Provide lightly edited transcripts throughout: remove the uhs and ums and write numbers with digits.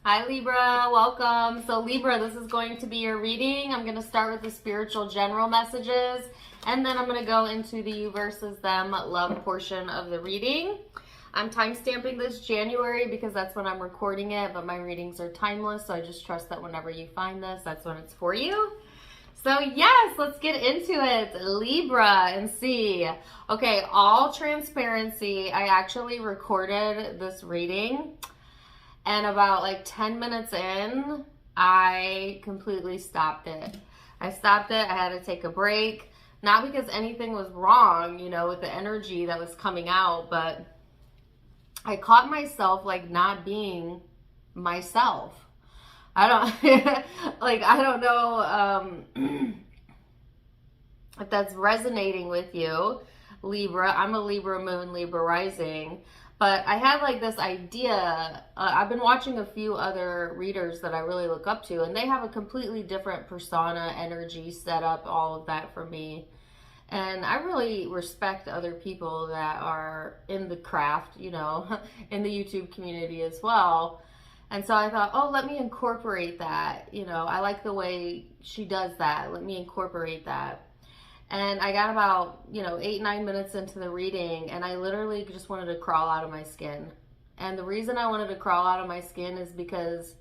Hi Libra, welcome. So Libra, this is going to be your reading. I'm going to start with the spiritual general messages, and then I'm going to go into the you versus them love portion of the reading. I'm time stamping this January because that's when I'm recording it, but my readings are timeless, so I just trust that whenever you find this, that's when it's for you. So yes, let's get into it. Libra and see. Okay, all transparency, I actually recorded this reading. And about like 10 minutes in, I completely stopped it. I stopped it. I had to take a break. Not because anything was wrong, you know, with the energy that was coming out, but I caught myself like not being myself. I don't, I don't know if that's resonating with you, Libra. I'm a Libra moon, Libra rising. But I had like this idea, I've been watching a few other readers that I really look up to, and they have a completely different persona, energy, setup, all of that for me. And I really respect other people that are in the craft, you know, in the YouTube community as well. And so I thought, oh, let me incorporate that. You know, I like the way she does that. Let me incorporate that. And I got about, 8-9 minutes into the reading, and I literally just wanted to crawl out of my skin. And the reason I wanted to crawl out of my skin is because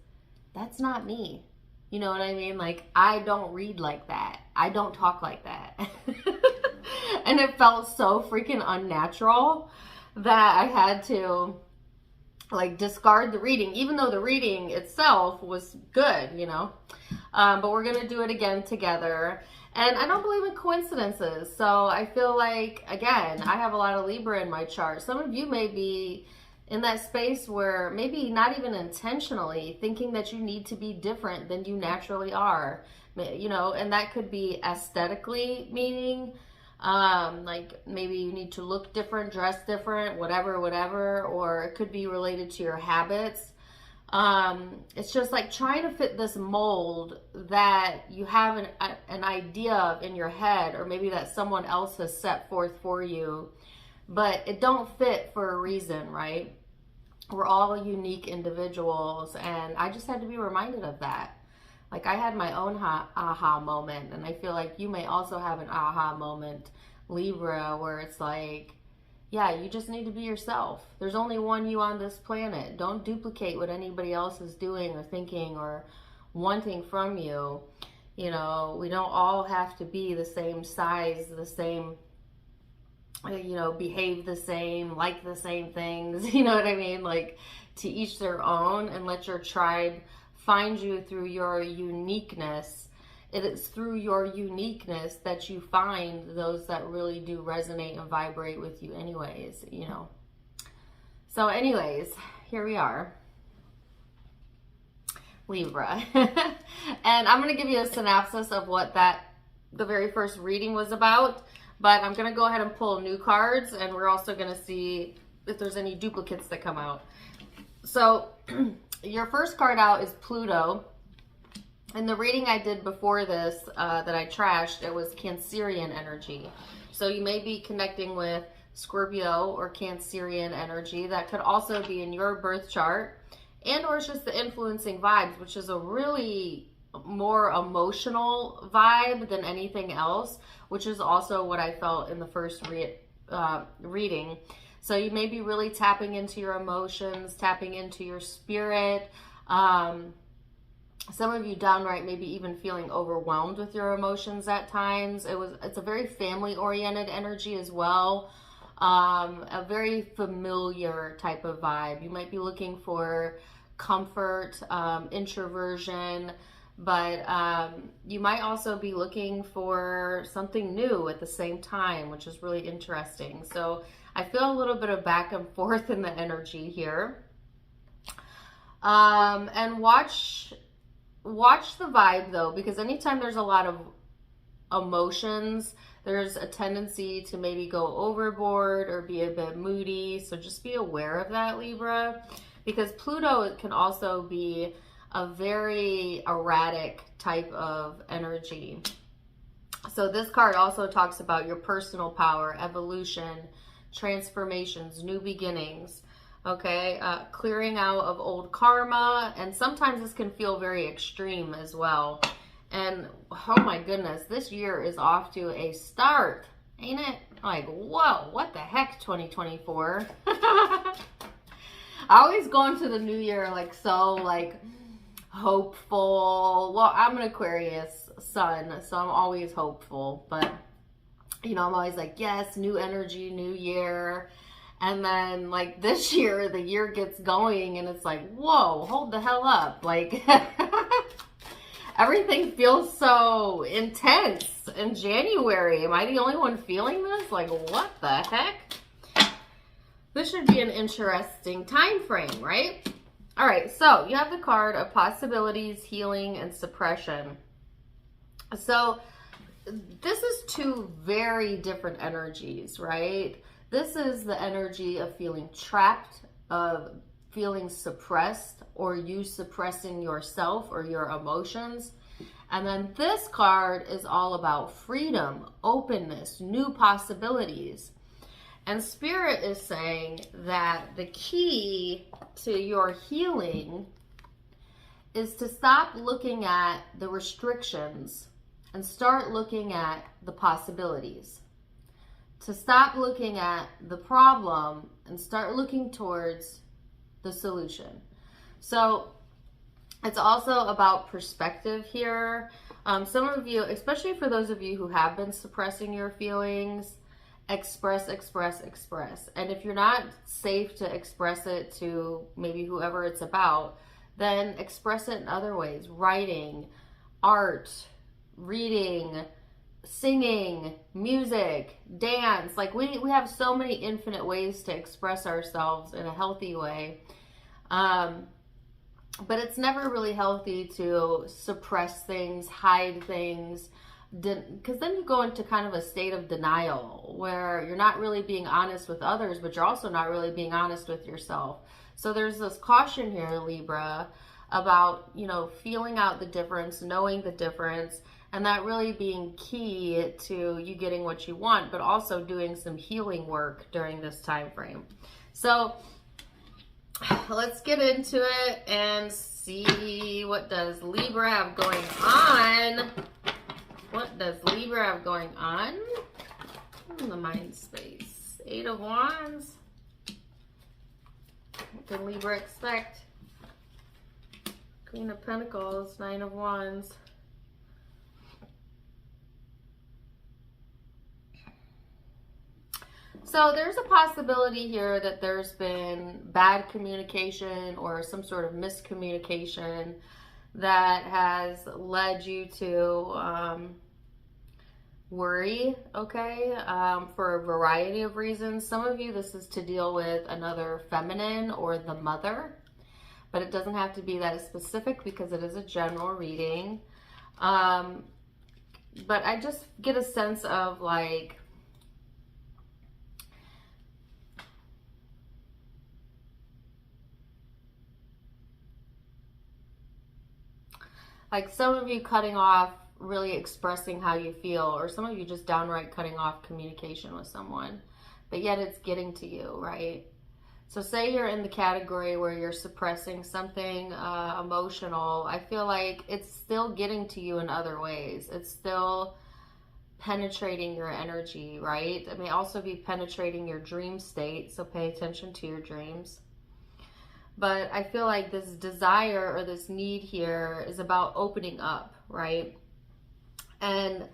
that's not me. You know what I mean? Like, I don't read like that. I don't talk like that. And it felt so freaking unnatural that I had to, like, discard the reading, even though the reading itself was good, you know? But we're going to do it again together. And I don't believe in coincidences. So I feel like, again, I have a lot of Libra in my chart. Some of you may be in that space where maybe not even intentionally thinking that you need to be different than you naturally are. You know, and that could be aesthetically, meaning like maybe you need to look different, dress different, whatever, or it could be related to your habits. It's just like trying to fit this mold that you have an idea of in your head, or maybe that someone else has set forth for you, but it don't fit for a reason, right? We're all unique individuals, and I just had to be reminded of that. Like, I had my own aha moment, and I feel like you may also have an aha moment, Libra, where it's like, yeah, you just need to be yourself. There's only one you on this planet. Don't duplicate what anybody else is doing or thinking or wanting from you. You know, we don't all have to be the same size, the same, behave the same, like the same things. You know what I mean? Like, to each their own, and let your tribe find you through your uniqueness. It is through your uniqueness that you find those that really do resonate and vibrate with you anyways, you know. So anyways, here we are. Libra. And I'm going to give you a synopsis of what the very first reading was about. But I'm going to go ahead and pull new cards, and we're also going to see if there's any duplicates that come out. So your first card out is Pluto. In the reading I did before this that I trashed, it was Cancerian energy. So you may be connecting with Scorpio or Cancerian energy. That could also be in your birth chart. And or it's just the influencing vibes, which is a really more emotional vibe than anything else, which is also what I felt in the first reading. So you may be really tapping into your emotions, tapping into your spirit. Some of you downright maybe even feeling overwhelmed with your emotions at times. It's a very family-oriented energy as well. A very familiar type of vibe. You might be looking for comfort, introversion, but you might also be looking for something new at the same time, which is really interesting. So I feel a little bit of back and forth in the energy here. And watch the vibe though, because anytime there's a lot of emotions, there's a tendency to maybe go overboard or be a bit moody. So just be aware of that, Libra, because Pluto can also be a very erratic type of energy. So this card also talks about your personal power, evolution, transformations, new beginnings. Okay, clearing out of old karma, and sometimes this can feel very extreme as well. And oh my goodness, this year is off to a start, ain't it? Like, whoa, what the heck, 2024? I always go into the new year like so like hopeful. Well, I'm an Aquarius sun, so I'm always hopeful, but you know, I'm always like, yes, new energy, new year. And then like this year, the year gets going and it's like, whoa, hold the hell up. Like everything feels so intense in January. Am I the only one feeling this? Like, what the heck? This should be an interesting time frame, right? All right, so you have the card of possibilities, healing, and suppression. So this is two very different energies, right? This is the energy of feeling trapped, of feeling suppressed, or you suppressing yourself or your emotions. And then this card is all about freedom, openness, new possibilities. And Spirit is saying that the key to your healing is to stop looking at the restrictions and start looking at the possibilities. To stop looking at the problem and start looking towards the solution. So it's also about perspective here. Some of you, especially for those of you who have been suppressing your feelings, express. And if you're not safe to express it to maybe whoever it's about, then express it in other ways. Writing, art, reading, singing, music, dance. Like we have so many infinite ways to express ourselves in a healthy way. But it's never really healthy to suppress things, hide things, because then you go into kind of a state of denial where you're not really being honest with others, but you're also not really being honest with yourself. So there's this caution here, Libra, about, you know, feeling out the difference, knowing the difference, and that really being key to you getting what you want, but also doing some healing work during this time frame. So let's get into it and see, what does Libra have going on? What does Libra have going on in the mind space? 8 of Wands. What can Libra expect? Queen of Pentacles, 9 of Wands. So there's a possibility here that there's been bad communication or some sort of miscommunication that has led you to worry, okay, for a variety of reasons. Some of you, this is to deal with another feminine or the mother, but it doesn't have to be that specific because it is a general reading. But I just get a sense of like, some of you cutting off really expressing how you feel, or some of you just downright cutting off communication with someone, but yet it's getting to you, right? So say you're in the category where you're suppressing something emotional. I feel like it's still getting to you in other ways. It's still penetrating your energy, right? It may also be penetrating your dream state, so pay attention to your dreams. But I feel like this desire or this need here is about opening up, right? And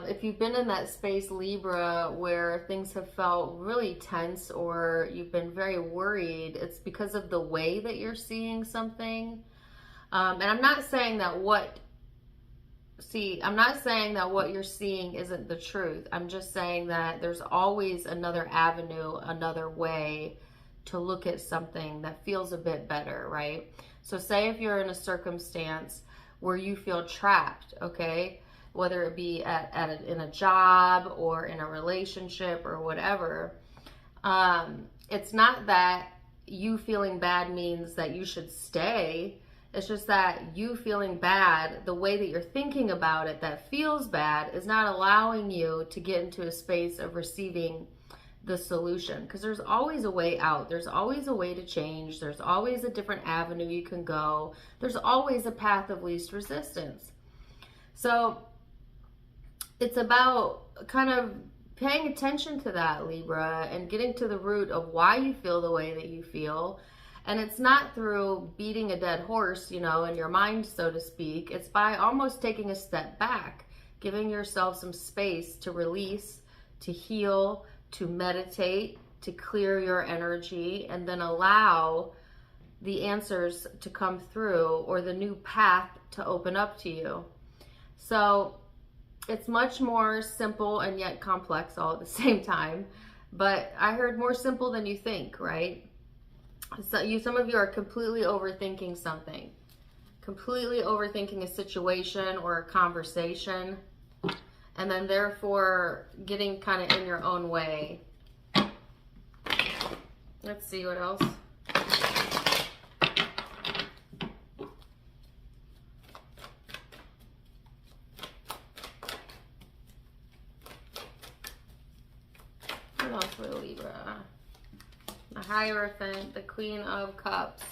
if you've been in that space, Libra, where things have felt really tense or you've been very worried, it's because of the way that you're seeing something. And I'm not saying that what you're seeing isn't the truth. I'm just saying that there's always another avenue, another way to look at something that feels a bit better, right? So say if you're in a circumstance where you feel trapped, okay, whether it be in a job or in a relationship or whatever, it's not that you feeling bad means that you should stay. It's just that you feeling bad, the way that you're thinking about it that feels bad, is not allowing you to get into a space of receiving the solution, because there's always a way out. There's always a way to change. There's always a different avenue you can go. There's always a path of least resistance. So it's about kind of paying attention to that, Libra, and getting to the root of why you feel the way that you feel. And it's not through beating a dead horse, you know, in your mind, so to speak. It's by almost taking a step back, giving yourself some space to release, to heal, to meditate, to clear your energy, and then allow the answers to come through or the new path to open up to you. So it's much more simple and yet complex all at the same time. But I heard more simple than you think, right? So some of you are completely overthinking something, completely overthinking a situation or a conversation, and then therefore getting kind of in your own way. Let's see what else. What else for Libra? The Hierophant, the Queen of Cups.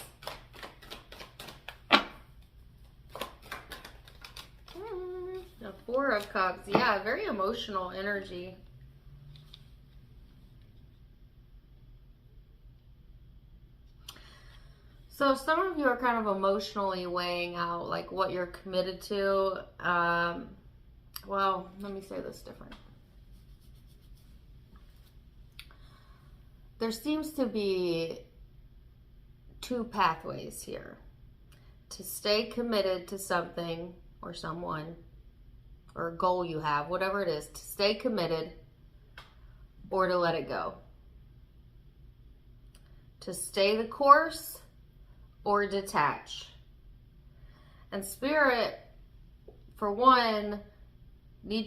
The Four of Cups. Yeah, very emotional energy. So some of you are kind of emotionally weighing out like what you're committed to. Well, let me say this different. There seems to be two pathways here. To stay committed to something or someone or a goal you have, whatever it is, to stay committed or to let it go. To stay the course or detach. And Spirit, for one, you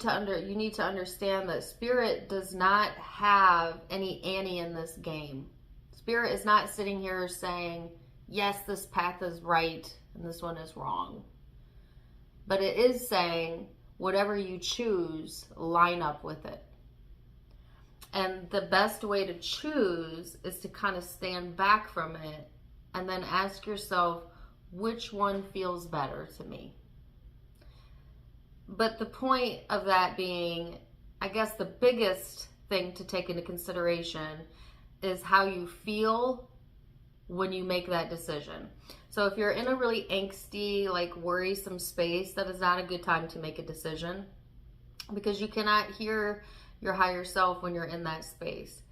need to understand that Spirit does not have any Annie in this game. Spirit is not sitting here saying, yes, this path is right and this one is wrong. But it is saying, whatever you choose, line up with it. And the best way to choose is to kind of stand back from it and then ask yourself, which one feels better to me? But the point of that being, I guess the biggest thing to take into consideration is how you feel when you make that decision. So if you're in a really angsty, like worrisome space, that is not a good time to make a decision, because you cannot hear your higher self when you're in that space.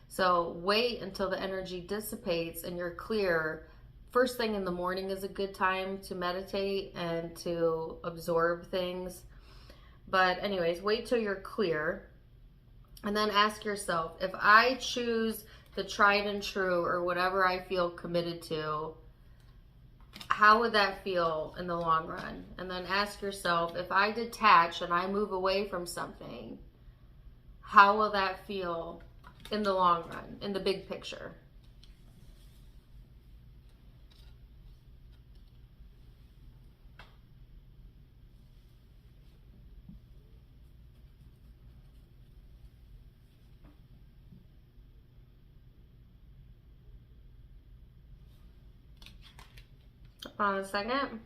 So wait until the energy dissipates and you're clear. First thing in the morning is a good time to meditate and to absorb things. But anyways, wait till you're clear and then ask yourself, if I choose the tried and true or whatever I feel committed to, how would that feel in the long run? And then ask yourself, if I detach and I move away from something, how will that feel in the long run, in the big picture? Hold on a second.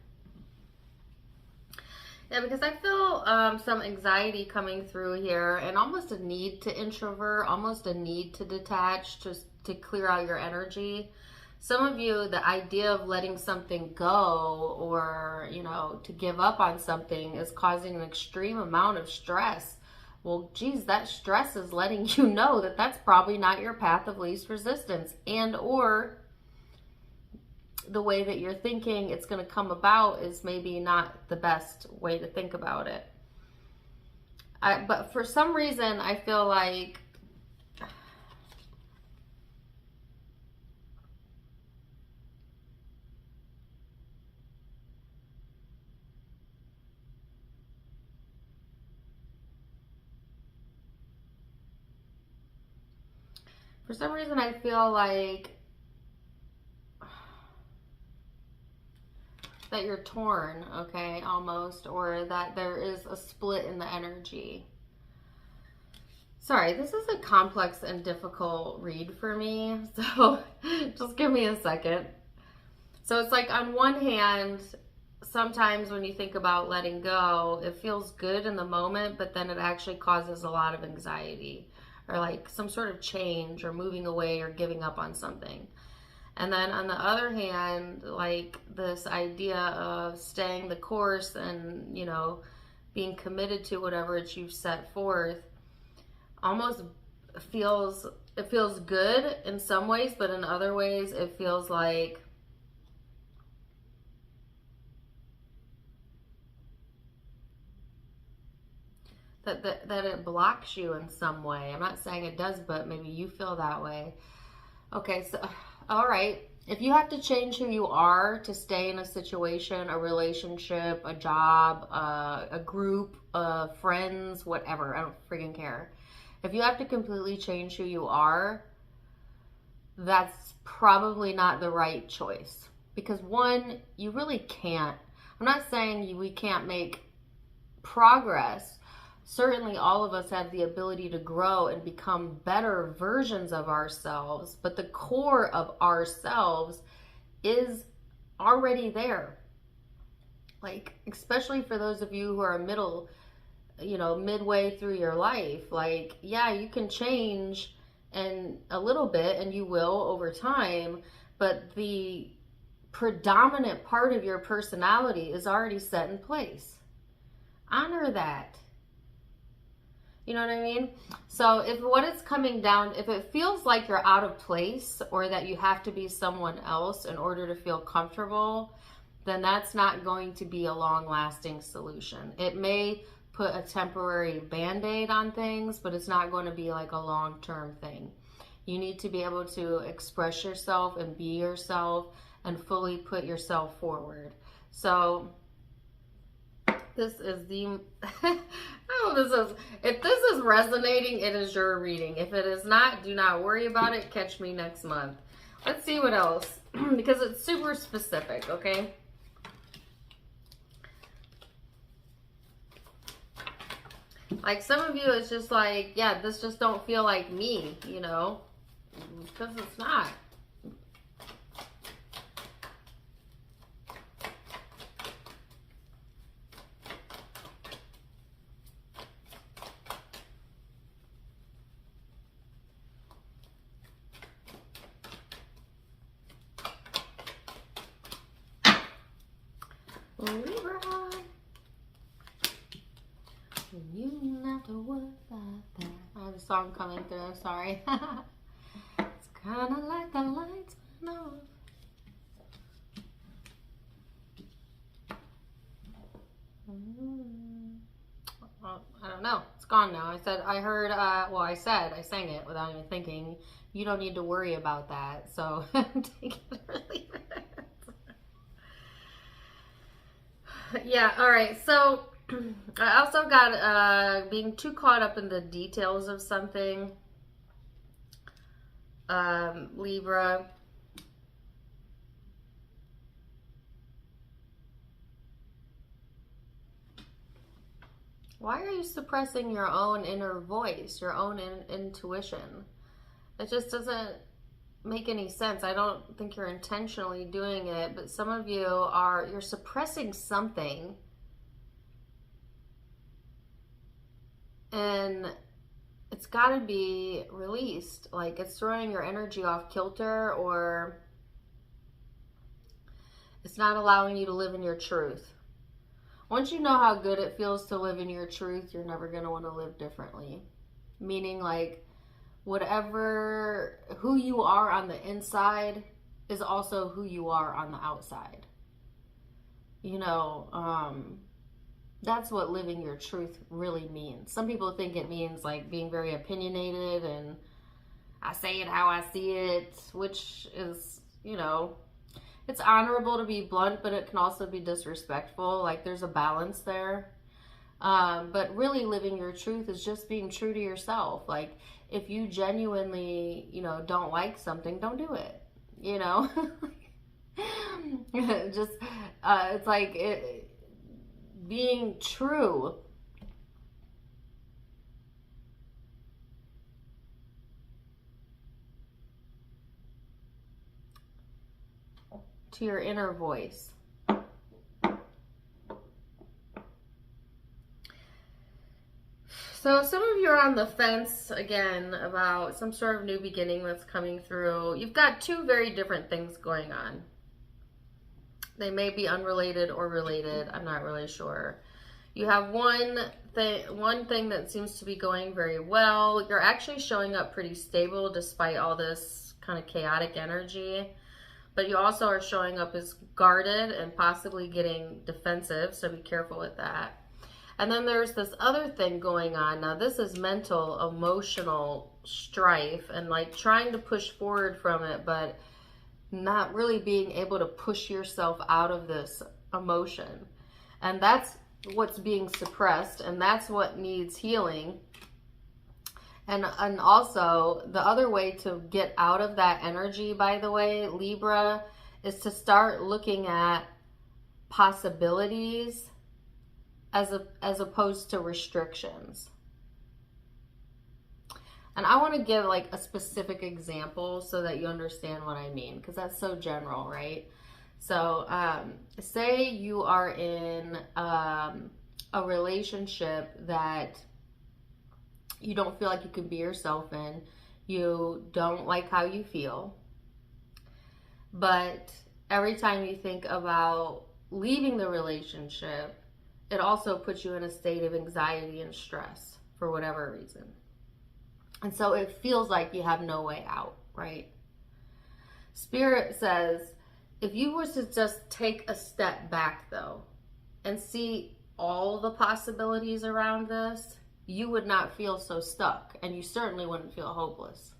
Yeah, because I feel some anxiety coming through here and almost a need to introvert, almost a need to detach, just to clear out your energy. Some of you, the idea of letting something go or, you know, to give up on something is causing an extreme amount of stress. Well, geez, that stress is letting you know that that's probably not your path of least resistance, and or the way that you're thinking it's going to come about is maybe not the best way to think about it. But for some reason, I feel like that you're torn, okay, almost, or that there is a split in the energy. Sorry, this is a complex and difficult read for me, so just give me a second. So it's like, on one hand, sometimes when you think about letting go, it feels good in the moment, but then it actually causes a lot of anxiety, or like some sort of change, or moving away, or giving up on something. And then on the other hand, like this idea of staying the course and, being committed to whatever it you've set forth, almost it feels good in some ways, but in other ways it feels like that it blocks you in some way. I'm not saying it does, but maybe you feel that way. Okay, so, all right. If you have to change who you are to stay in a situation, a relationship, a job, a group, friends, whatever, I don't freaking care. If you have to completely change who you are, that's probably not the right choice. Because one, you really can't. I'm not saying we can't make progress. Certainly all of us have the ability to grow and become better versions of ourselves, but the core of ourselves is already there. Like, especially for those of you who are midway through your life, like, yeah, you can change and a little bit, and you will over time, but the predominant part of your personality is already set in place. Honor that. You know what I mean? So if what it's coming down, if it feels like you're out of place, or that you have to be someone else in order to feel comfortable, then that's not going to be a long-lasting solution. It may put a temporary band-aid on things, but it's not going to be like a long-term thing. You need to be able to express yourself and be yourself and fully put yourself forward. So this is the if this is resonating, it is your reading. If it is not, do not worry about it. Catch me next month. Let's see what else, because it's super specific, okay? Like, some of you, it's just like, yeah, this just don't feel like me, because it's not. Libra, you have to work like that. I have a song coming through, sorry. It's kind of like the lights went off. I don't know. It's gone now. I sang it without even thinking. You don't need to worry about that. So take it or leave it. Yeah, all right. So I also got being too caught up in the details of something. Libra. Why are you suppressing your own inner voice, your own intuition? It just doesn't make any sense. I don't think you're intentionally doing it, but some of you you're suppressing something, and it's got to be released. Like, it's throwing your energy off kilter, or it's not allowing you to live in your truth. Once you know how good it feels to live in your truth, you're never going to want to live differently. Meaning, like, who you are on the inside is also who you are on the outside. That's what living your truth really means. Some people think it means like being very opinionated and I say it how I see it, which is, it's honorable to be blunt, but it can also be disrespectful. Like, there's a balance there. But really living your truth is just being true to yourself. Like, if you genuinely, don't like something, don't do it, just, it's like being true. to your inner voice. So some of you are on the fence, again, about some sort of new beginning that's coming through. You've got two very different things going on. They may be unrelated or related. I'm not really sure. You have one thing that seems to be going very well. You're actually showing up pretty stable despite all this kind of chaotic energy. But you also are showing up as guarded and possibly getting defensive, so be careful with that. And then there's this other thing going on. Now this is mental, emotional strife and like trying to push forward from it, but not really being able to push yourself out of this emotion. And that's what's being suppressed, and that's what needs healing. And also the other way to get out of that energy, by the way, Libra, is to start looking at possibilities as opposed to restrictions. And I want to give like a specific example so that you understand what I mean, because that's so general, right? So say you are in a relationship that you don't feel like you can be yourself in. You don't like how you feel. But every time you think about leaving the relationship, it also puts you in a state of anxiety and stress for whatever reason. And so it feels like you have no way out, right? Spirit says, if you were to just take a step back though, and see all the possibilities around this, you would not feel so stuck, and you certainly wouldn't feel hopeless.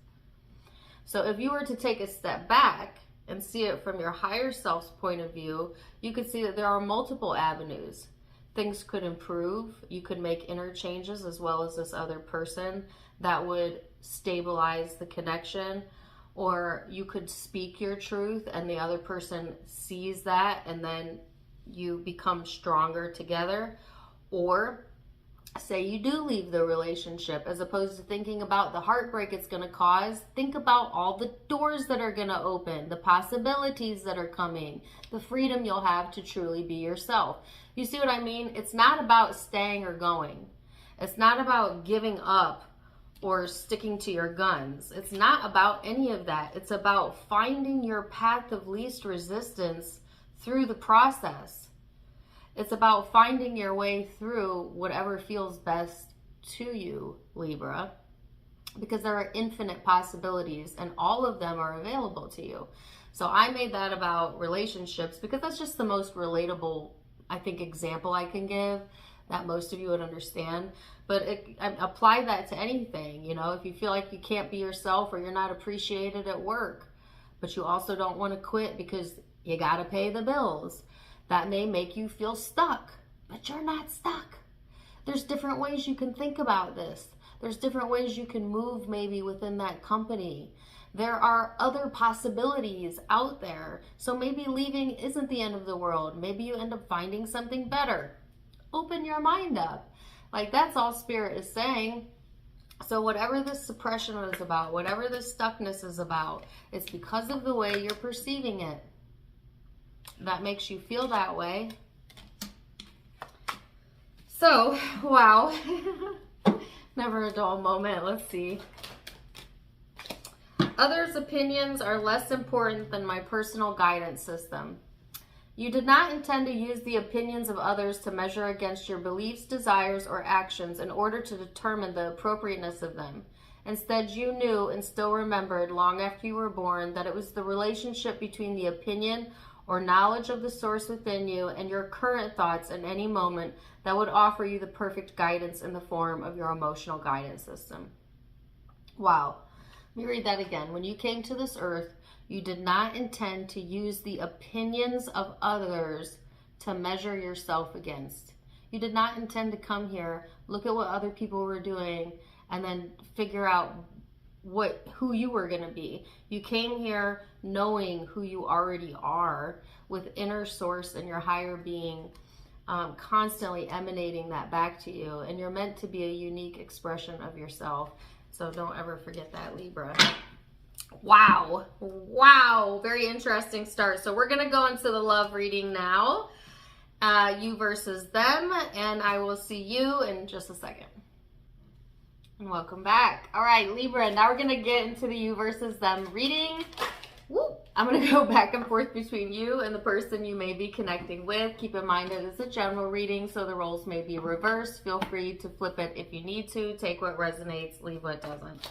So if you were to take a step back and see it from your higher self's point of view, you could see that there are multiple avenues. Things could improve. You could make inner changes as well as this other person that would stabilize the connection. Or you could speak your truth and the other person sees that and then you become stronger together. Or say you do leave the relationship, as opposed to thinking about the heartbreak it's going to cause, think about all the doors that are going to open, the possibilities that are coming, the freedom you'll have to truly be yourself. You see what I mean? It's not about staying or going. It's not about giving up or sticking to your guns. It's not about any of that. It's about finding your path of least resistance through the process. It's about finding your way through whatever feels best to you, Libra, because there are infinite possibilities and all of them are available to you. So I made that about relationships because that's just the most relatable, I think, example I can give that most of you would understand. But apply that to anything. You know, if you feel like you can't be yourself or you're not appreciated at work, but you also don't want to quit because you got to pay the bills, that may make you feel stuck, but you're not stuck. There's different ways you can think about this. There's different ways you can move maybe within that company. There are other possibilities out there. So maybe leaving isn't the end of the world. Maybe you end up finding something better. Open your mind up. Like, that's all Spirit is saying. So whatever this suppression is about, whatever this stuckness is about, it's because of the way you're perceiving it that makes you feel that way. So, wow. Never a dull moment. Let's see. Others' opinions are less important than my personal guidance system. You did not intend to use the opinions of others to measure against your beliefs, desires, or actions in order to determine the appropriateness of them. Instead, you knew and still remembered long after you were born that it was the relationship between the opinion or knowledge of the source within you and your current thoughts in any moment that would offer you the perfect guidance in the form of your emotional guidance system. Wow. Let me read that again. When you came to this earth, you did not intend to use the opinions of others to measure yourself against. You did not intend to come here, look at what other people were doing, and then figure out who you were going to be. You came here knowing who you already are, with inner source and your higher being constantly emanating that back to you. And you're meant to be a unique expression of yourself. So don't ever forget that, Libra. Wow. Wow. Very interesting start. So we're going to go into the love reading now. You versus them. And I will see you in just a second. And welcome back. All right, Libra. Now we're going to get into the you versus them reading. Woo. I'm going to go back and forth between you and the person you may be connecting with. Keep in mind it is a general reading, so the roles may be reversed. Feel free to flip it if you need to. Take what resonates, leave what doesn't.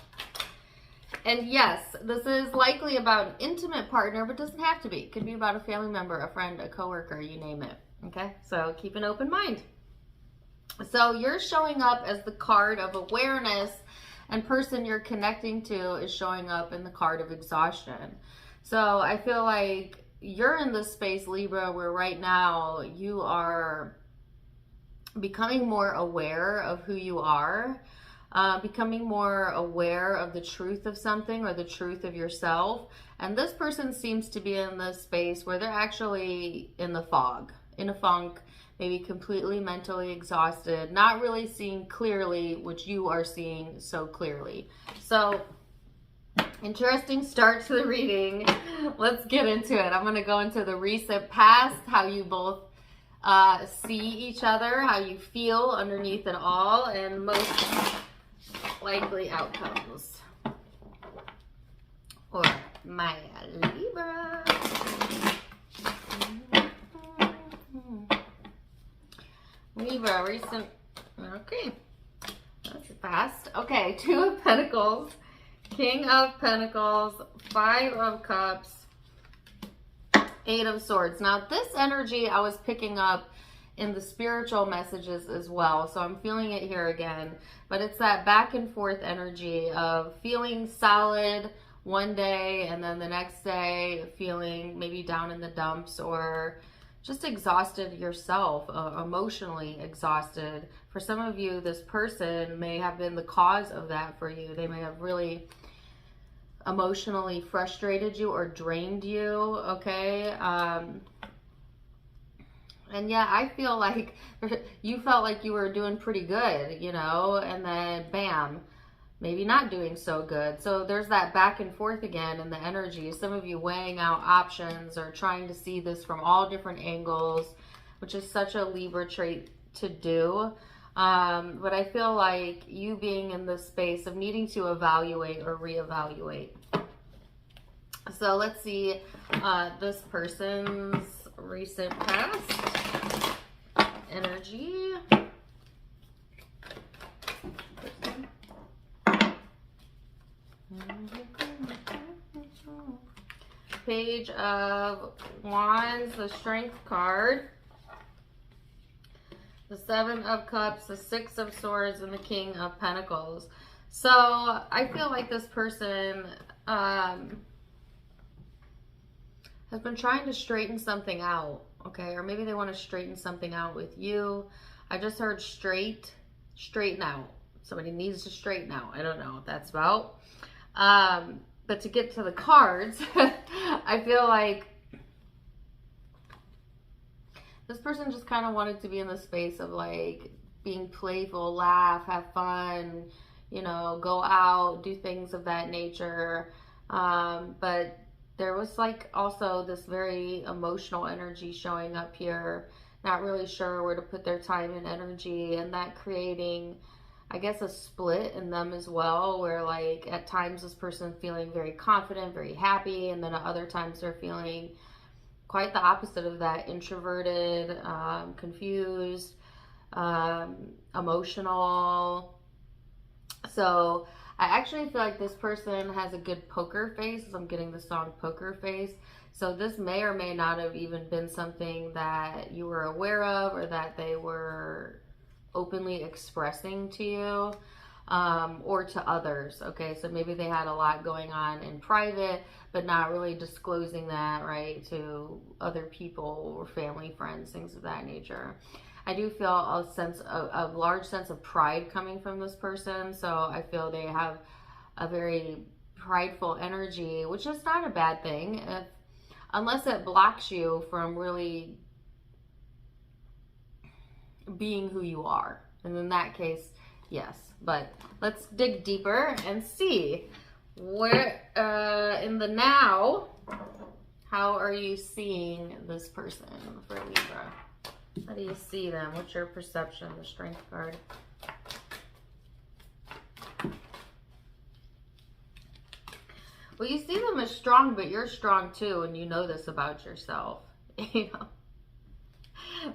And yes, this is likely about an intimate partner, but doesn't have to be. It could be about a family member, a friend, a coworker, you name it. Okay, so keep an open mind. So you're showing up as the card of awareness, and person you're connecting to is showing up in the card of exhaustion. So I feel like you're in this space, Libra, where right now you are becoming more aware of who you are, becoming more aware of the truth of something or the truth of yourself. And this person seems to be in this space where they're actually in the fog, in a funk, maybe completely mentally exhausted, not really seeing clearly what you are seeing so clearly. So interesting start to the reading. Let's get into it. I'm going to go into the recent past, how you both see each other, how you feel underneath it all, and most likely outcomes for my Libra. Libra, recent, okay, that's fast. Okay, Two of Pentacles, King of Pentacles, Five of Cups, Eight of Swords. Now this energy I was picking up in the spiritual messages as well, so I'm feeling it here again, but it's that back and forth energy of feeling solid one day and then the next day feeling maybe down in the dumps or just exhausted yourself, emotionally exhausted. For some of you, this person may have been the cause of that for you. They may have really emotionally frustrated you or drained you, okay? And yeah, I feel like you felt like you were doing pretty good, you know, and then bam, maybe not doing so good. So there's that back and forth again in the energy. Some of you weighing out options or trying to see this from all different angles, which is such a Libra trait to do. But I feel like you being in this space of needing to evaluate or reevaluate. So let's see this person's recent past energy. Page of Wands, the Strength card, the Seven of Cups, the Six of Swords, and the King of Pentacles. So I feel like this person has been trying to straighten something out, okay? Or maybe they want to straighten something out with you. I just heard straighten out. Somebody needs to straighten out. I don't know what that's about. But to get to the cards, I feel like this person just kind of wanted to be in the space of like being playful, laugh, have fun, you know, go out, do things of that nature. But there was like also this very emotional energy showing up here, not really sure where to put their time and energy, and that creating, I guess, a split in them as well, where like at times this person feeling very confident, very happy, and then at other times they're feeling quite the opposite of that, introverted, confused, emotional. So I actually feel like this person has a good poker face. I'm getting the song Poker Face. So this may or may not have even been something that you were aware of or that they were openly expressing to you or to others. Okay, so maybe they had a lot going on in private, but not really disclosing that, right, to other people or family, friends, things of that nature. I do feel a large sense of pride coming from this person. So I feel they have a very prideful energy, which is not a bad thing, unless it blocks you from really being who you are. And in that case, yes. But let's dig deeper and see Where, in the now, how are you seeing this person for Libra? How do you see them? What's your perception? The Strength card. Well, you see them as strong, but you're strong too, and you know this about yourself. You know,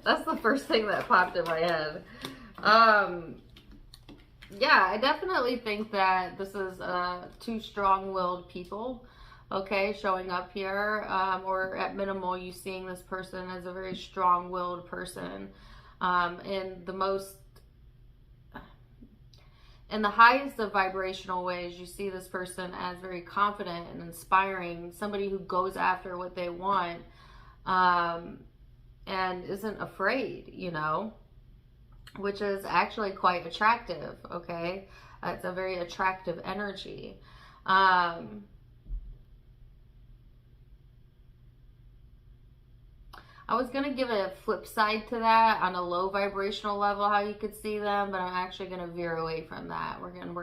that's the first thing that popped in my head. Yeah, I definitely think that this is two strong-willed people, okay, showing up here, or at minimal, you seeing this person as a very strong-willed person, in the highest of vibrational ways. You see this person as very confident and inspiring, somebody who goes after what they want, and isn't afraid, you know, which is actually quite attractive, okay? It's a very attractive energy. I was going to give a flip side to that on a low vibrational level, how you could see them, but I'm actually going to veer away from that. We're going to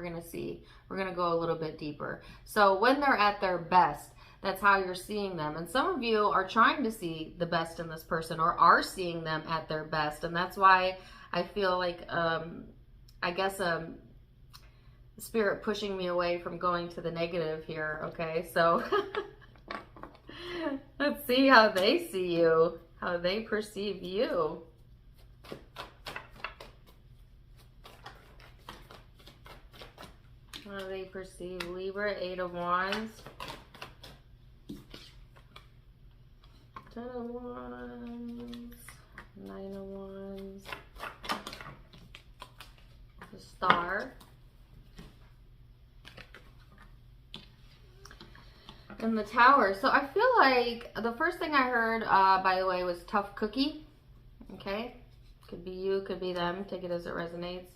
go a little bit deeper. So when they're at their best, that's how you're seeing them. And some of you are trying to see the best in this person, or are seeing them at their best. And that's why I feel like, I guess, spirit pushing me away from going to the negative here. Okay. So let's see how they see you. How they perceive you. How they perceive Libra. 8 of Wands. 10 of Wands. 9 of Wands. The Star. In the Tower. So I feel like the first thing I heard, by the way, was tough cookie. Okay. Could be you, could be them. Take it as it resonates.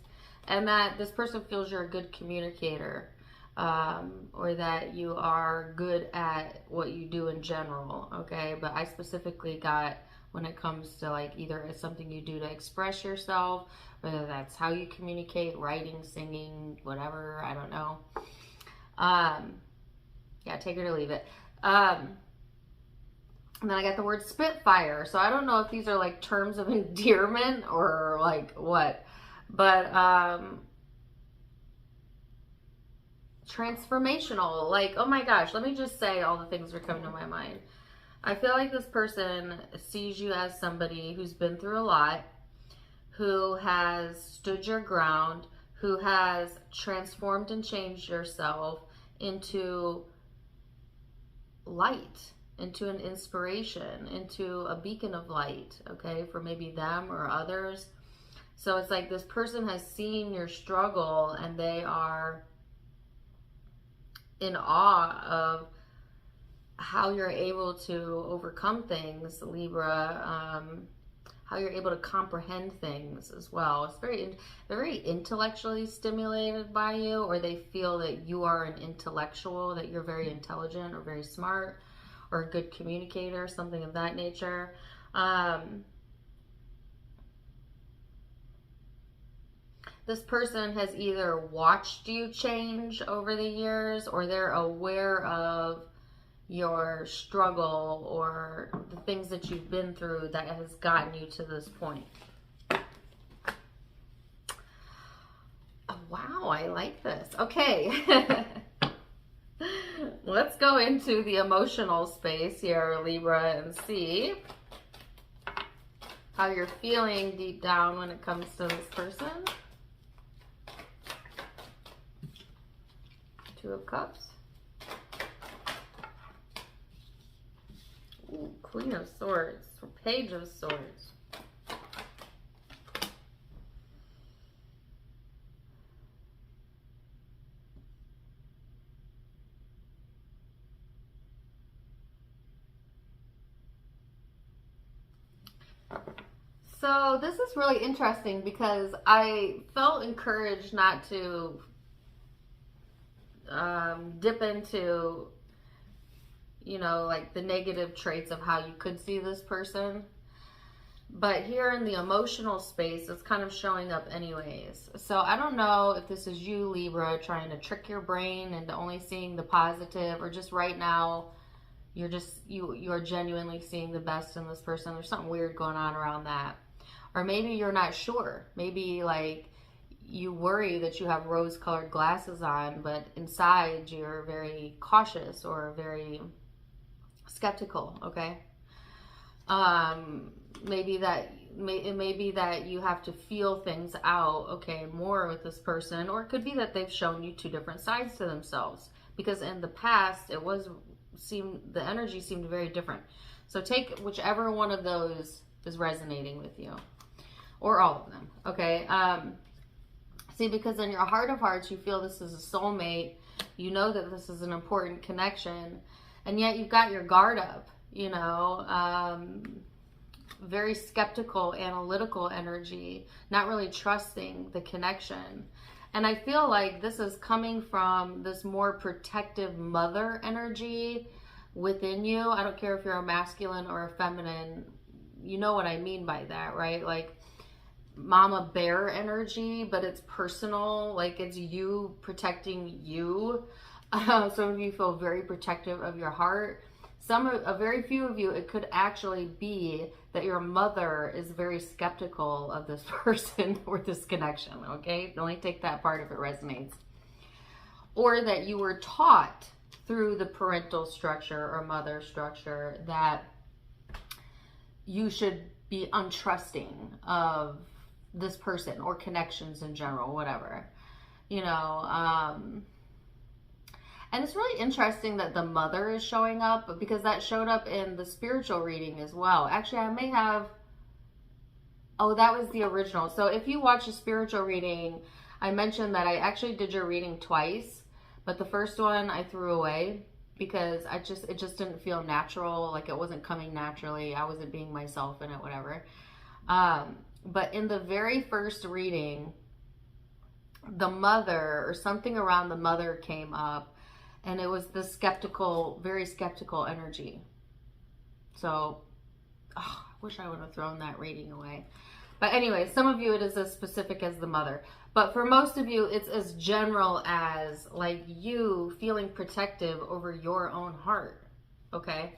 And that this person feels you're a good communicator, or that you are good at what you do in general. Okay. But I specifically got when it comes to like either it's something you do to express yourself, whether that's how you communicate, writing, singing, whatever. I don't know. Yeah, take it or leave it. And then I got the word Spitfire. So I don't know if these are like terms of endearment or like what. But transformational. Like, oh my gosh, let me just say all the things that are coming to my mind. I feel like this person sees you as somebody who's been through a lot, who has stood your ground, who has transformed and changed yourself into light, into an inspiration, into a beacon of light, okay, for maybe them or others. So it's like this person has seen your struggle and they are in awe of how you're able to overcome things, Libra, how you're able to comprehend things as well. It's very intellectually stimulated by you, or they feel that you are an intellectual, that you're very intelligent or very smart or a good communicator, something of that nature. This person has either watched you change over the years, or they're aware of your struggle or the things that you've been through that has gotten you to this point. Oh, wow, I like this. Okay. Let's go into the emotional space here, Libra, and see how you're feeling deep down when it comes to this person. 2 of Cups. Ooh, Queen of Swords, or Page of Swords. So this is really interesting because I felt encouraged not to dip into, you know, like the negative traits of how you could see this person. But here in the emotional space, it's kind of showing up anyways. So I don't know if this is you, Libra, trying to trick your brain into only seeing the positive, or just right now you're genuinely seeing the best in this person. There's something weird going on around that. Or maybe you're not sure. Maybe like you worry that you have rose-colored glasses on, but inside you're very cautious or very skeptical, okay? Maybe it may be that you have to feel things out, okay, more with this person, or it could be that they've shown you two different sides to themselves, because in the past the energy seemed very different. So take whichever one of those is resonating with you, or all of them, okay? See, because in your heart of hearts, you feel this is a soulmate, you know that this is an important connection, and yet you've got your guard up, you know, very skeptical, analytical energy, not really trusting the connection. And I feel like this is coming from this more protective mother energy within you. I don't care if you're a masculine or a feminine, you know what I mean by that, right? Like mama bear energy, but it's personal, like it's you protecting you. Some of you feel very protective of your heart. A very few of you, it could actually be that your mother is very skeptical of this person or this connection, okay? Only take that part if it resonates. Or that you were taught through the parental structure or mother structure that you should be untrusting of this person or connections in general, whatever, you know. And it's really interesting that the mother is showing up, because that showed up in the spiritual reading as well. Actually, I may have, oh, that was the original. So if you watch a spiritual reading, I mentioned that I actually did your reading twice, but the first one I threw away because it just didn't feel natural, like it wasn't coming naturally. I wasn't being myself in it, whatever. But in the very first reading, the mother, or something around the mother came up, and it was the skeptical, very skeptical energy. So, I wish I would have thrown that reading away. But anyway, some of you it is as specific as the mother. But for most of you, it's as general as like you feeling protective over your own heart. Okay?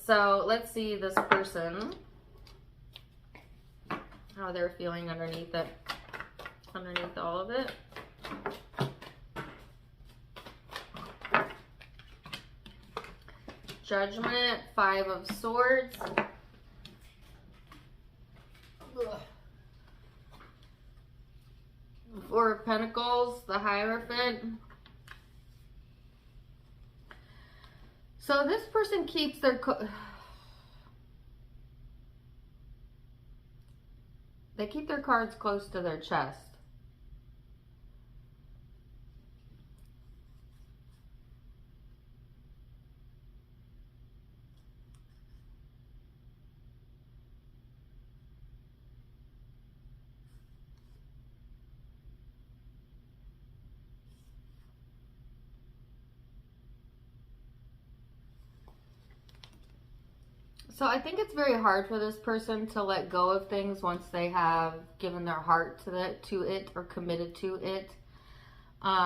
So let's see this person, how they're feeling underneath it, underneath all of it. Judgment, 5 of Swords. Ugh. 4 of Pentacles, the Hierophant. So this person keeps their they keep their cards close to their chest. So I think it's very hard for this person to let go of things once they have given their heart to it or committed to it.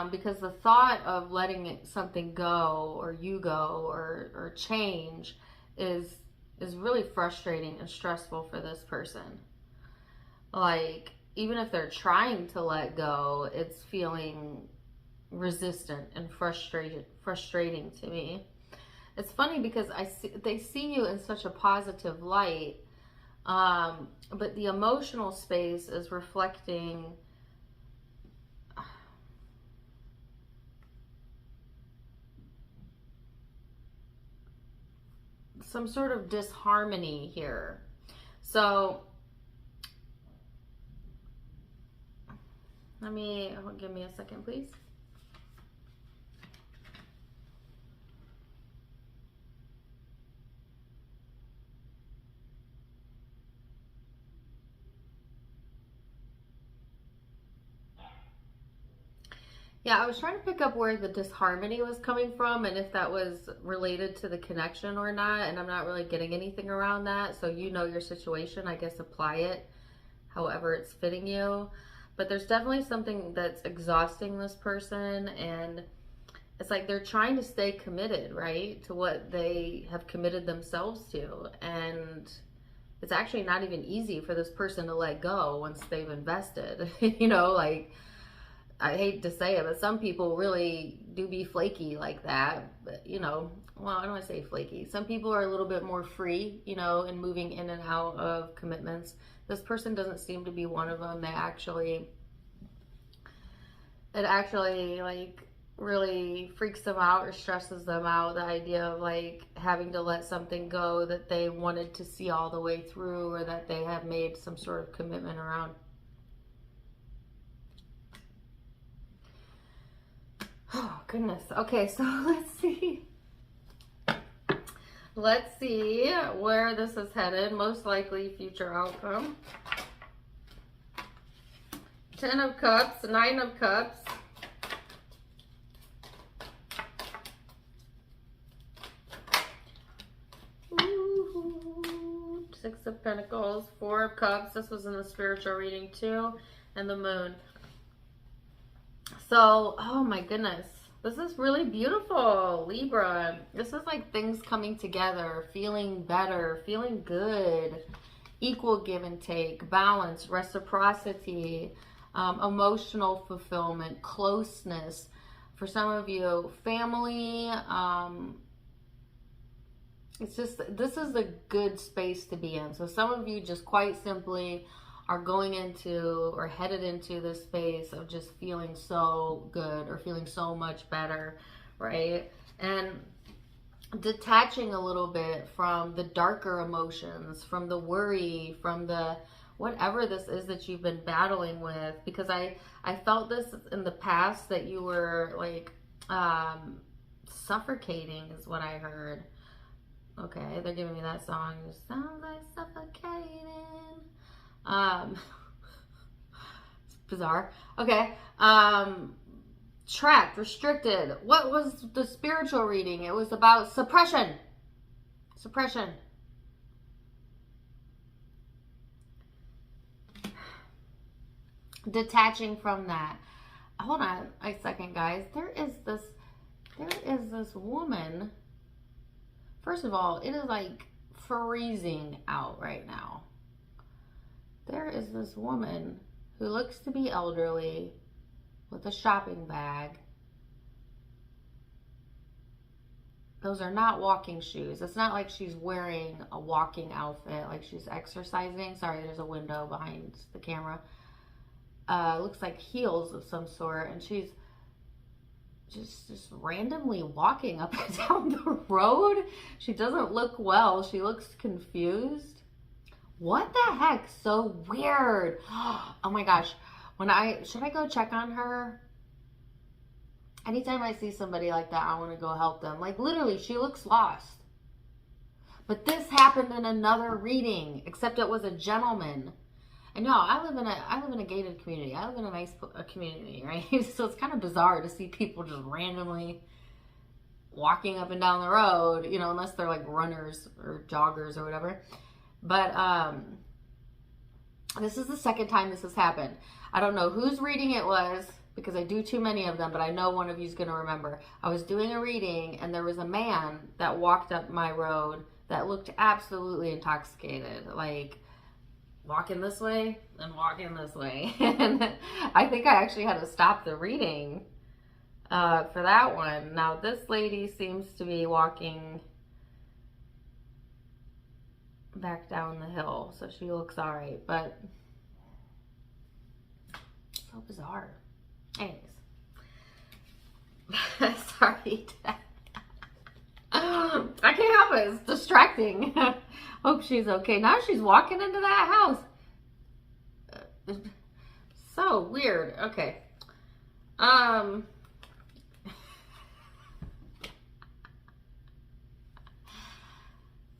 Because the thought of letting something go, or you go, or change is really frustrating and stressful for this person. Like, even if they're trying to let go, it's feeling resistant and frustrating to me. It's funny because they see you in such a positive light, but the emotional space is reflecting some sort of disharmony here. So give me a second, please. Yeah, I was trying to pick up where the disharmony was coming from and if that was related to the connection or not. And I'm not really getting anything around that. So you know your situation, I guess apply it however it's fitting you. But there's definitely something that's exhausting this person, and it's like they're trying to stay committed, right, to what they have committed themselves to. And it's actually not even easy for this person to let go once they've invested. You know, like, I hate to say it, but some people really do be flaky like that. But, you know, well, I don't want to say flaky. Some people are a little bit more free, you know, in moving in and out of commitments. This person doesn't seem to be one of them. It actually, like, really freaks them out or stresses them out, the idea of like having to let something go that they wanted to see all the way through, or that they have made some sort of commitment around. Oh goodness. Okay, so let's see where this is headed. Most likely future outcome. 10 of Cups, 9 of Cups. Ooh, 6 of Pentacles, 4 of Cups. This was in the spiritual reading too. And the Moon. So, oh my goodness. This is really beautiful, Libra. This is like things coming together, feeling better, feeling good, equal give and take, balance, reciprocity, emotional fulfillment, closeness. For some of you, family. It's just, this is a good space to be in. So some of you just quite simply are going into or headed into this space of just feeling so good or feeling so much better, right? And detaching a little bit from the darker emotions, from the worry, from the whatever this is that you've been battling with. Because I felt this in the past, that you were like suffocating is what I heard. Okay, they're giving me that song. It sounds like suffocating. It's bizarre. Okay. Trapped, restricted. What was the spiritual reading? It was about suppression. Suppression. Detaching from that. Hold on a second, guys. There is this woman. First of all, it is like freezing out right now. There is this woman who looks to be elderly with a shopping bag. Those are not walking shoes. It's not like she's wearing a walking outfit, like she's exercising. Sorry, there's a window behind the camera. Looks like heels of some sort, and she's just randomly walking up and down the road. She doesn't look well. She looks confused. What the heck? So weird. Oh my gosh. Should I go check on her? Anytime I see somebody like that, I want to go help them. Like literally, she looks lost. But this happened in another reading, except it was a gentleman. And no, I live in a gated community. I live in a nice community, right? So it's kind of bizarre to see people just randomly walking up and down the road, you know, unless they're like runners or joggers or whatever. But this is the second time this has happened. I don't know whose reading it was, because I do too many of them, but I know one of you is going to remember. I was doing a reading, and there was a man that walked up my road that looked absolutely intoxicated, like walking this way and walking this way. And I think I actually had to stop the reading for that one. Now, this lady seems to be walking back down the hill, so she looks all right, but so bizarre. Anyways, sorry. I can't help it. It's distracting. Hope she's okay. Now she's walking into that house. So weird. Okay.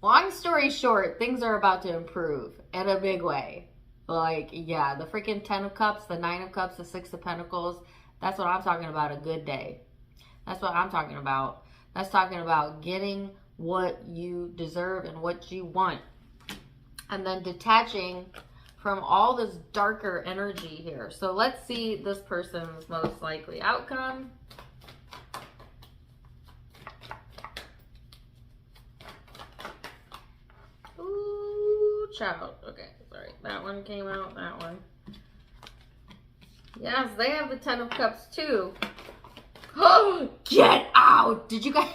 Long story short, things are about to improve in a big way. Like, yeah, the freaking 10 of Cups, the 9 of Cups, the 6 of Pentacles, That's what I'm talking about, a good day. That's what I'm talking about. That's talking about getting what you deserve and what you want. And then detaching from all this darker energy here. So let's see this person's most likely outcome. Ooh, child. Okay, sorry. That one came out, that one. Yes, they have the 10 of Cups too. Oh, get out! Did you guys...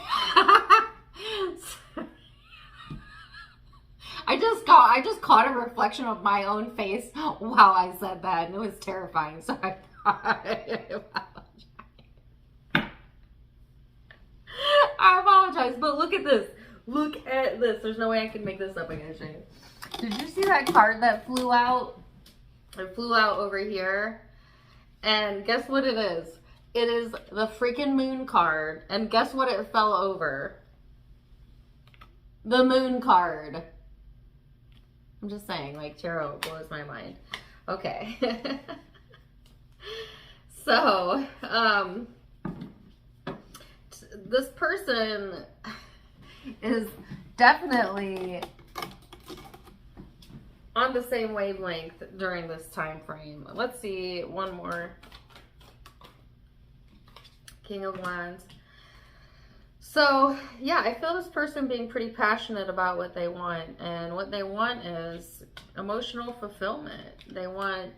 I just caught a reflection of my own face while I said that, and it was terrifying. So I apologize. But look at this. Look at this. There's no way I can make this up. I gotta show you. Did you see that card that flew out? It flew out over here. And guess what it is? It is the freaking moon card. And guess what it fell over? The moon card. I'm just saying, like, tarot blows my mind. Okay. So, this person is definitely on the same wavelength during this time frame. Let's see one more. King of Wands. So, yeah, I feel this person being pretty passionate about what they want. And what they want is emotional fulfillment. They want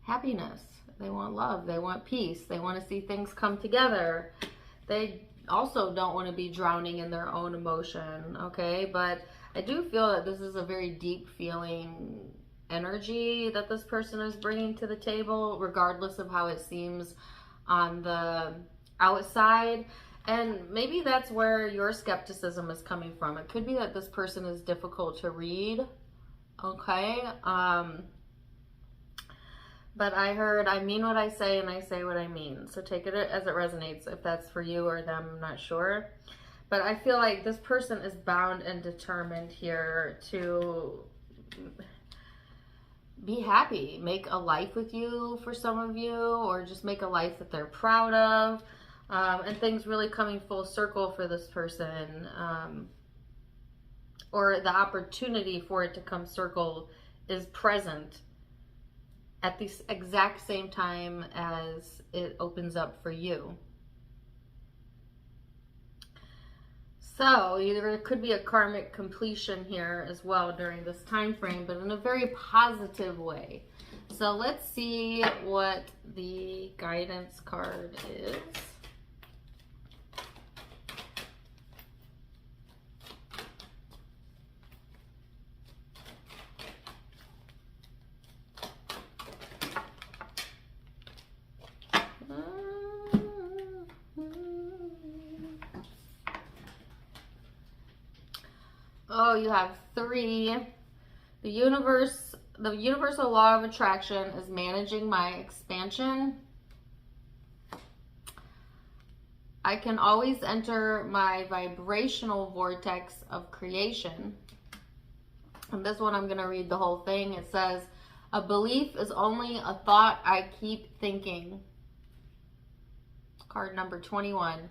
happiness. They want love. They want peace. They want to see things come together. They also don't want to be drowning in their own emotion, okay? But I do feel that this is a very deep feeling energy that this person is bringing to the table, regardless of how it seems on the outside. And maybe that's where your skepticism is coming from. It could be that this person is difficult to read, okay? But I heard, I mean what I say and I say what I mean. So take it as it resonates, if that's for you or them, I'm not sure. But I feel like this person is bound and determined here to be happy, make a life with you for some of you, or just make a life that they're proud of. And things really coming full circle for this person. Or the opportunity for it to come circle is present at the exact same time as it opens up for you. So there could be a karmic completion here as well during this time frame, but in a very positive way. So let's see what the guidance card is. Oh, you have 3. The universal law of attraction is managing my expansion. I can always enter my vibrational vortex of creation. And this one, I'm going to read the whole thing. It says, a belief is only a thought I keep thinking. Card number 21.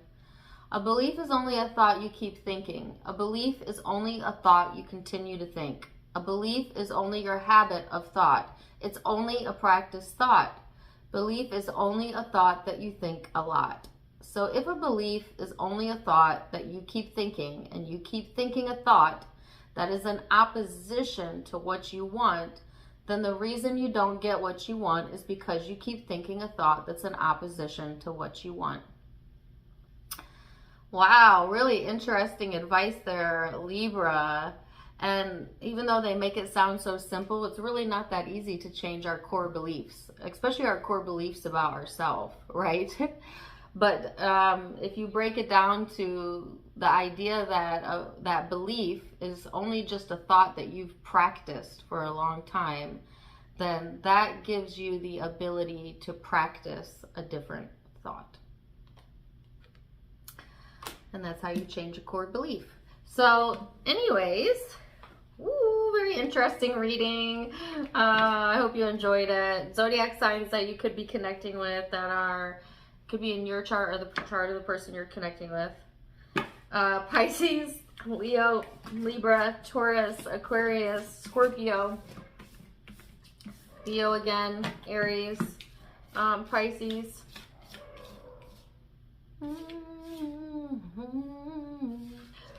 A belief is only a thought you keep thinking. A belief is only a thought you continue to think. A belief is only your habit of thought. It's only a practiced thought. Belief is only a thought that you think a lot. So if a belief is only a thought that you keep thinking, and you keep thinking a thought that is in opposition to what you want, then the reason you don't get what you want is because you keep thinking a thought that's in opposition to what you want. Wow, really interesting advice there, Libra. And even though they make it sound so simple, it's really not that easy to change our core beliefs, especially our core beliefs about ourselves, right? But if you break it down to the idea that that belief is only just a thought that you've practiced for a long time, then that gives you the ability to practice a different thought. And that's how you change a core belief. So anyways, very very interesting reading. I hope you enjoyed it. Zodiac signs that you could be connecting with that could be in your chart or the chart of the person you're connecting with. Pisces, Leo, Libra, Taurus, Aquarius, Scorpio, Leo again, Aries, Pisces.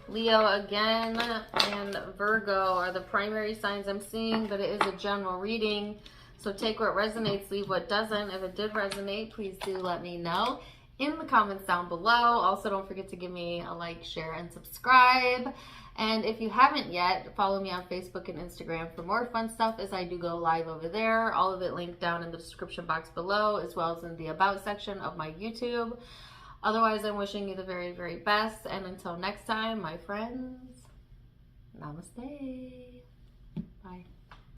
Leo again and Virgo are the primary signs I'm seeing, but it is a general reading. So take what resonates, leave what doesn't. If it did resonate, please do let me know in the comments down below. Also, don't forget to give me a like, share, and subscribe. And if you haven't yet, follow me on Facebook and Instagram for more fun stuff as I do go live over there. All of it linked down in the description box below, as well as in the About section of my YouTube. Otherwise, I'm wishing you the very, very best. And until next time, my friends, namaste. Bye.